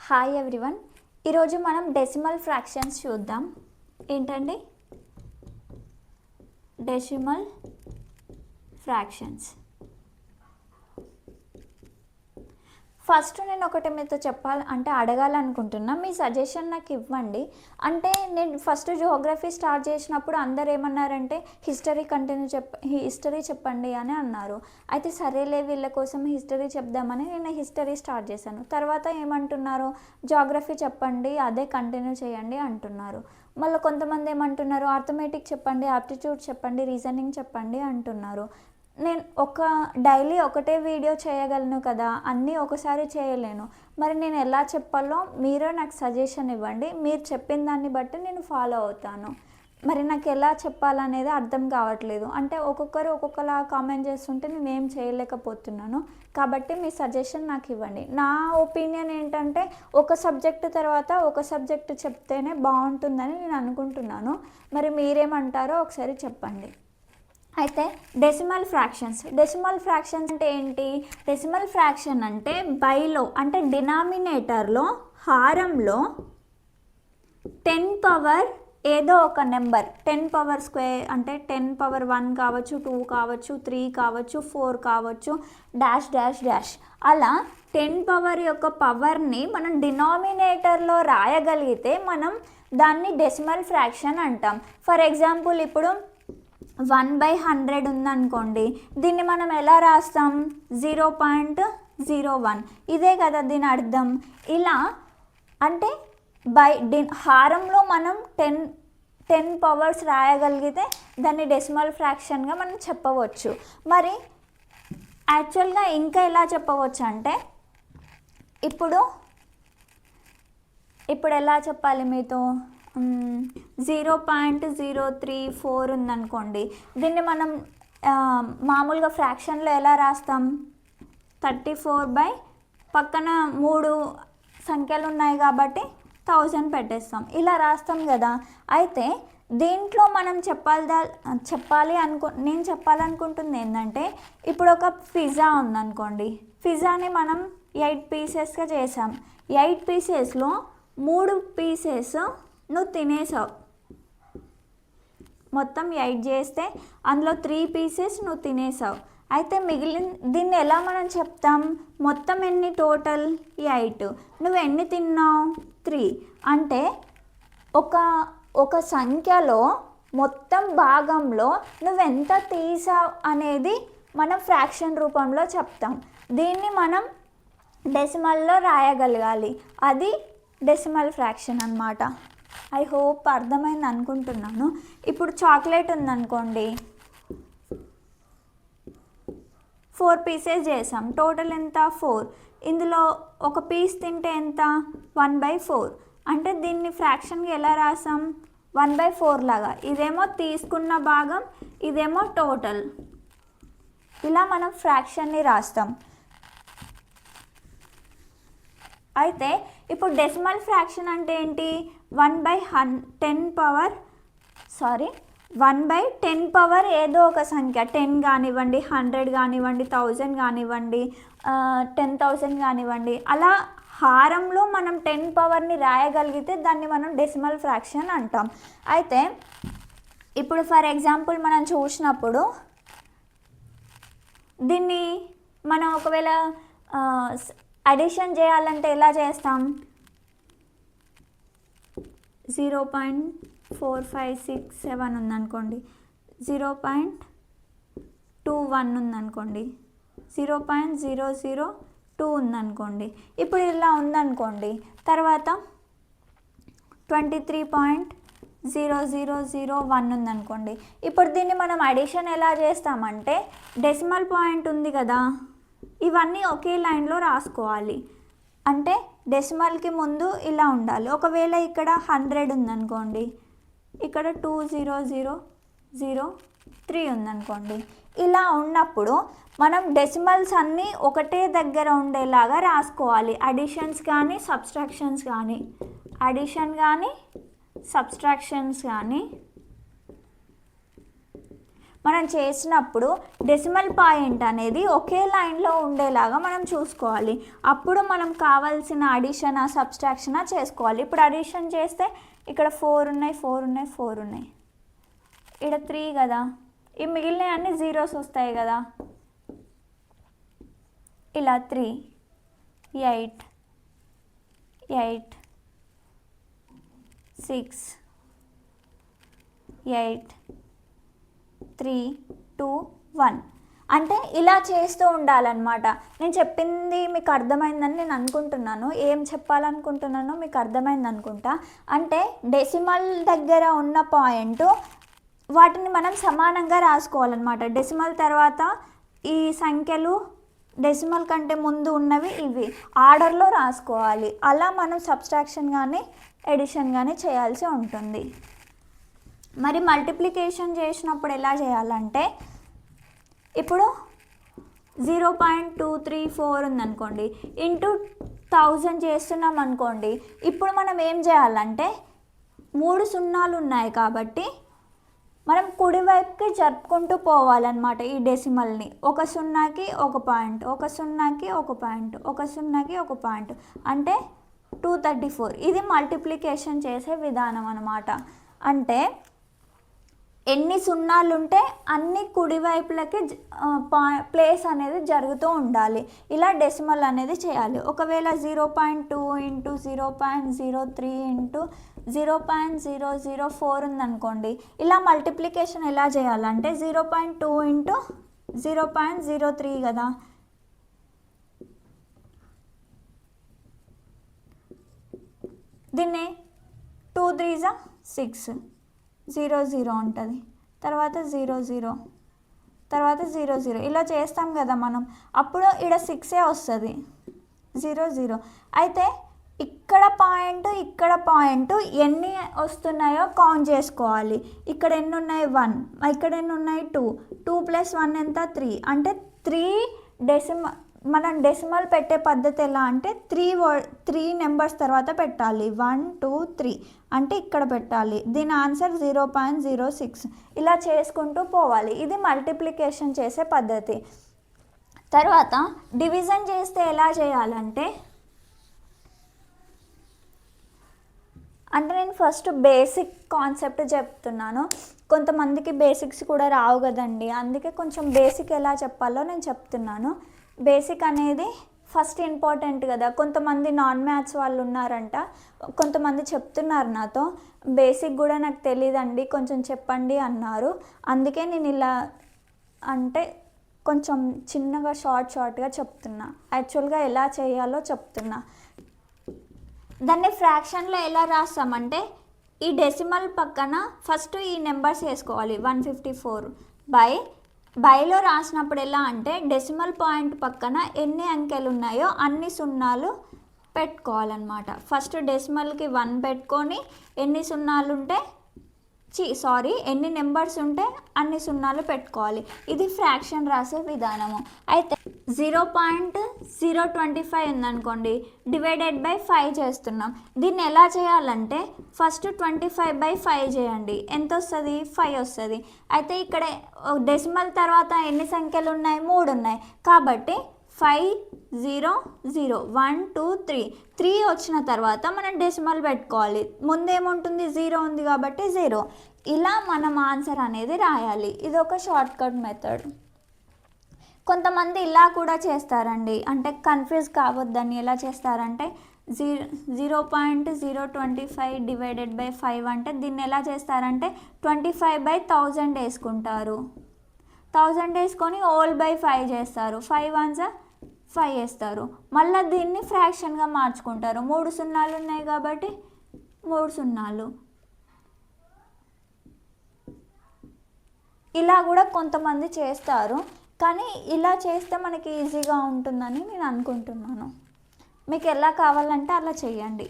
Hi everyone, ఈరోజు మనం decimal fractions చూద్దాం. ఏంటండి డెసిమల్ ఫ్రాక్షన్స్? ఫస్ట్ నేను ఒకటి మీతో అడగాలనుకుంటున్నా, మీ సజెషన్ నాకు ఇవ్వండి. అంటే నేను ఫస్ట్ జియోగ్రఫీ స్టార్ట్ చేసినప్పుడు అందరు ఏమన్నారంటే హిస్టరీ చెప్పండి అని అన్నారు. అయితే సరేలే వీళ్ళ కోసం హిస్టరీ చెప్దామని నేను హిస్టరీ స్టార్ట్ చేశాను. తర్వాత ఏమంటున్నారు, జియోగ్రఫీ చెప్పండి, అదే కంటిన్యూ చేయండి అంటున్నారు. మళ్ళీ కొంతమంది ఏమంటున్నారు, అర్థమెటిక్ చెప్పండి, ఆప్టిట్యూడ్ చెప్పండి, రీజనింగ్ చెప్పండి అంటున్నారు. నేను డైలీ ఒకటే వీడియో చేయగలను కదా, అన్నీ ఒకసారి చేయలేను. మరి నేను ఎలా చెప్పాలో మీరే నాకు సజెషన్ ఇవ్వండి. మీరు చెప్పిన దాన్ని బట్టి నేను ఫాలో అవుతాను. మరి నాకు ఎలా చెప్పాలనేది అర్థం కావట్లేదు. అంటే ఒక్కొక్కరు ఒక్కొక్కలా కామెంట్ చేస్తుంటే నేను ఏం చేయలేకపోతున్నాను. కాబట్టి మీ సజెషన్ నాకు ఇవ్వండి. నా ఒపీనియన్ ఏంటంటే ఒక సబ్జెక్టు తర్వాత ఒక సబ్జెక్టు చెప్తేనే బాగుంటుందని నేను అనుకుంటున్నాను. మరి మీరేమంటారో ఒకసారి చెప్పండి. అయితే డెసిమల్ ఫ్రాక్షన్స్ అంటే ఏంటి? డెసిమల్ ఫ్రాక్షన్ అంటే బైలో అంటే డినామినేటర్లో హారంలో 10 పవర్ ఏదో ఒక నెంబర్, 10 పవర్ స్క్వేర్ అంటే 10 పవర్ 1 కావచ్చు, 2 కావచ్చు, 3 కావచ్చు, 4 కావచ్చు, డాష్ డాష్ డాష్. అలా 10 పవర్ యొక్క పవర్ని మనం డినామినేటర్లో రాయగలిగితే మనం దాన్ని డెసిమల్ ఫ్రాక్షన్ అంటాం. ఫర్ ఎగ్జాంపుల్ ఇప్పుడు 1/100 ఉందనుకోండి, దీన్ని మనం ఎలా రాస్తాం? 0.01. ఇదే కదా దీని అర్థం. ఇలా అంటే హారంలో మనం 10 పవర్స్ రాయగలిగితే దాన్ని డెసిమల్ ఫ్రాక్షన్గా మనం చెప్పవచ్చు. మరి యాక్చువల్గా ఇంకా ఎలా చెప్పవచ్చు అంటే ఇప్పుడు ఎలా చెప్పాలి మీతో? 0.034 ఉందనుకోండి, దీన్ని మనం మామూలుగా ఫ్రాక్షన్లో ఎలా రాస్తాం? 34 పక్కన 3 సంఖ్యలు ఉన్నాయి కాబట్టి 1000 పెట్టేస్తాం, ఇలా రాస్తాం కదా. అయితే దీంట్లో మనం నేను చెప్పాలనుకుంటుంది ఏంటంటే, ఇప్పుడు ఒక పిజ్జా ఉందనుకోండి, పిజ్జాని మనం 8 పీసెస్గా చేసాం. 8 పీసెస్లో 3 పీసెస్ నువ్వు తినేసావు. మొత్తం 8 చేస్తే అందులో 3 పీసెస్ నువ్వు తినేసావు. అయితే దీన్ని ఎలా మనం చెప్తాం? మొత్తం ఎన్ని టోటల్? 8. నువ్వు ఎన్ని తిన్నావు? 3. అంటే ఒక సంఖ్యలో మొత్తం భాగంలో నువ్వెంత తీసావు అనేది మనం ఫ్రాక్షన్ రూపంలో చెప్తాం. దీన్ని మనం డెసిమల్లో రాయగలగాలి. అది డెసిమల్ ఫ్రాక్షన్ అన్నమాట. ఐ హోప్ అర్థమైంది అనుకుంటున్నాను. ఇప్పుడు చాక్లెట్ ఉందనుకోండి, 4 పీసెస్ చేసాం, టోటల్ ఎంత? 4. ఇందులో ఒక పీస్ తింటే ఎంత? 1/4. అంటే దీన్ని ఫ్రాక్షన్గా ఎలా రాసాం? 1/4 లాగా. ఇదేమో తీసుకున్న భాగం, ఇదేమో టోటల్. ఇలా మనం ఫ్రాక్షన్ని రాస్తాం. అయితే ఇప్పుడు డెసిమల్ ఫ్రాక్షన్ అంటే ఏంటి? 1/10 పవర్ ఏదో ఒక సంఖ్య, 10 కానివ్వండి, 100 కానివ్వండి, 1000 కానివ్వండి, 10,000 కానివ్వండి, అలా హారంలో మనం 10 పవర్ని రాయగలిగితే దాన్ని మనం డెసిమల్ ఫ్రాక్షన్ అంటాం. అయితే ఇప్పుడు ఫర్ ఎగ్జాంపుల్ మనం చూసినప్పుడు దీన్ని మనం ఒకవేళ అడిషన్ చేయాలంటే ఎలా చేస్తాం? 0.4567 ఉందనుకోండి, 0.21 ఉందనుకోండి, 0.002 ఉందనుకోండి. ఇప్పుడు ఇలా ఉందనుకోండి, తర్వాత 23.0001 ఉందనుకోండి. ఇప్పుడు దీన్ని మనం అడిషన్ ఎలా చేస్తామంటే, డెసిమల్ పాయింట్ ఉంది కదా, ఇవన్నీ ఒకే లైన్లో రాసుకోవాలి. అంటే డెసిమల్కి ముందు ఇలా ఉండాలి. ఒకవేళ ఇక్కడ 100 ఉందనుకోండి, ఇక్కడ 20003 ఉందనుకోండి. ఇలా ఉన్నప్పుడు మనం డెసిమల్స్ అన్నీ ఒకటే దగ్గర ఉండేలాగా రాసుకోవాలి. అడిషన్స్ కానీ సబ్స్ట్రాక్షన్స్ కానీ మనం చేసినప్పుడు డెసిమల్ పాయింట్ అనేది ఒకే లైన్లో ఉండేలాగా మనం చూసుకోవాలి. అప్పుడు మనం కావాల్సిన అడిషన్ సబ్స్ట్రాక్షన్ చేసుకోవాలి. ఇప్పుడు అడిషన్ చేస్తే ఇక్కడ 4 ఉన్నాయి, 4 ఉన్నాయి, 4 ఉన్నాయి, ఇక్కడ 3 కదా, ఈ మిగిలిన అన్ని జీరోస్ వస్తాయి కదా. ఇలా 3, 8, 8, 6, 8, 3, 2, 1 అంటే ఇలా చేస్తూ ఉండాలన్నమాట. నేను చెప్పింది మీకు అర్థమైందని నేను అనుకుంటున్నాను. ఏం చెప్పాలనుకుంటున్నానో మీకు అర్థమైంది అనుకుంటా. అంటే డెసిమల్ దగ్గర ఉన్న పాయింట్ వాటిని మనం సమానంగా రాసుకోవాలన్నమాట. డెసిమల్ తర్వాత ఈ సంఖ్యలు డెసిమల్ కంటే ముందు ఉన్నవి ఇవి ఆర్డర్లో రాసుకోవాలి. అలా మనం సబ్స్ట్రాక్షన్ కానీ ఎడిషన్ కానీ చేయాల్సి ఉంటుంది. మరి మల్టిప్లికేషన్ చేసినప్పుడు ఎలా చేయాలంటే, ఇప్పుడు 0.234 ఉందనుకోండి, ఇంటూ 1000 చేస్తున్నాం అనుకోండి. ఇప్పుడు మనం ఏం చేయాలంటే 3 సున్నాలు ఉన్నాయి కాబట్టి మనం కుడివైపుకి జరుపుకుంటూ పోవాలన్నమాట. ఈ డెసిమల్ని ఒక సున్నాకి ఒక పాయింట్, ఒక సున్నాకి ఒక పాయింట్, ఒక సున్నాకి ఒక పాయింట్, అంటే 234. ఇది మల్టిప్లికేషన్ చేసే విధానం అన్నమాట. అంటే ఎన్ని సున్నాలు ఉంటే అన్ని కుడివైపులకి ప్లేస్ అనేది జరుగుతూ ఉండాలి. ఇలా డెసిమల్ అనేది చేయాలి. ఒకవేళ 0.2 ఇంటూ 0.03 ఇంటూ 0.004 ఉందనుకోండి, ఇలా మల్టిప్లికేషన్ ఎలా చేయాలంటే 0.2 ఇంటూ 0.03 కదా, దీన్ని 2 3 6, 0 0 ఉంటుంది, తర్వాత 0 0, తర్వాత 0 0 ఇలా చేస్తాం కదా మనం. అప్పుడు ఇక్కడ 6 వస్తుంది, 0 0. అయితే ఇక్కడ పాయింట్ ఎన్ని వస్తున్నాయో కౌంట్ చేసుకోవాలి. ఇక్కడ ఎన్ని ఉన్నాయి 1, ఇక్కడ ఎన్ని ఉన్నాయి 2, 2 + 1 ఎంత 3, అంటే 3 మనం డెసిమల్ పెట్టే పద్ధతి ఎలా అంటే 3 నెంబర్స్ తర్వాత పెట్టాలి. 1 2 3 అంటే ఇక్కడ పెట్టాలి. దీని ఆన్సర్ 0.06. ఇలా చేసుకుంటూ పోవాలి. ఇది మల్టిప్లికేషన్ చేసే పద్ధతి. తర్వాత డివిజన్ చేస్తే ఎలా చేయాలంటే, నేను ఫస్ట్ బేసిక్ కాన్సెప్ట్ చెప్తున్నాను. కొంతమందికి బేసిక్స్ కూడా రావు కదండి, అందుకే కొంచెం బేసిక్ ఎలా చెప్పాలో నేను చెప్తున్నాను. బేసిక్ అనేది ఫస్ట్ ఇంపార్టెంట్ కదా. కొంతమంది నాన్ మ్యాథ్స్ వాళ్ళు ఉన్నారంట, కొంతమంది చెప్తున్నారు నాతో, బేసిక్ కూడా నాకు తెలియదండి కొంచెం చెప్పండి అన్నారు. అందుకే నేను ఇలా అంటే కొంచెం చిన్నగా షార్ట్గా చెప్తున్నా. యాక్చువల్గా ఎలా చేయాలో చెప్తున్నా. దాన్ని ఫ్రాక్షన్లో ఎలా రాస్తామంటే, ఈ డెసిమల్ పక్కన ఫస్ట్ ఈ నెంబర్స్ వేసుకోవాలి. 154 బైలో రాసినప్పుడు ఎలా అంటే, డెసిమల్ పాయింట్ పక్కన ఎన్ని అంకెలు ఉన్నాయో అన్ని సున్నాలు పెట్టుకోవాలన్నమాట. ఫస్ట్ డెసిమల్కి 1 పెట్టుకొని ఎన్ని సున్నాలు ఉంటే ఎన్ని నెంబర్స్ ఉంటే అన్ని సున్నాలు పెట్టుకోవాలి. ఇది ఫ్రాక్షన్ రాసే విధానము. అయితే 0.025 ఉందనుకోండి, డివైడెడ్ బై 5 చేస్తున్నాం. దీన్ని ఎలా చేయాలంటే, ఫస్ట్ 25/5 చేయండి. ఎంత వస్తుంది? 5 వస్తుంది. అయితే ఇక్కడ డెసిమల్ తర్వాత ఎన్ని సంఖ్యలు ఉన్నాయి? 3 ఉన్నాయి. కాబట్టి 5 0 0 1 2 3 వచ్చిన తర్వాత మనం డెసిమల్ పెట్టుకోవాలి. ముందేముంటుంది? 0 ఉంది కాబట్టి 0. ఇలా మనం ఆన్సర్ అనేది రాయాలి. ఇది ఒక షార్ట్కట్ మెథడ్. కొంతమంది ఇలా కూడా చేస్తారండి, అంటే కన్ఫ్యూజ్ కావద్దని. ఎలా చేస్తారంటే 0.025 డివైడెడ్ బై 5 అంటే దీన్ని ఎలా చేస్తారంటే 25/1000 వేసుకుంటారు. 1000 వేసుకొని హోల్ బై 5 చేస్తారు. 5 1 5 వేస్తారు. మళ్ళీ దీన్ని ఫ్రాక్షన్గా మార్చుకుంటారు. 3 సున్నాలు ఉన్నాయి కాబట్టి 3 సున్నాలు. ఇలా కూడా కొంతమంది చేస్తారు, కానీ ఇలా చేస్తే మనకి ఈజీగా ఉంటుందని నేను అనుకుంటున్నాను. మీకు ఎలా కావాలంటే అలా చేయండి.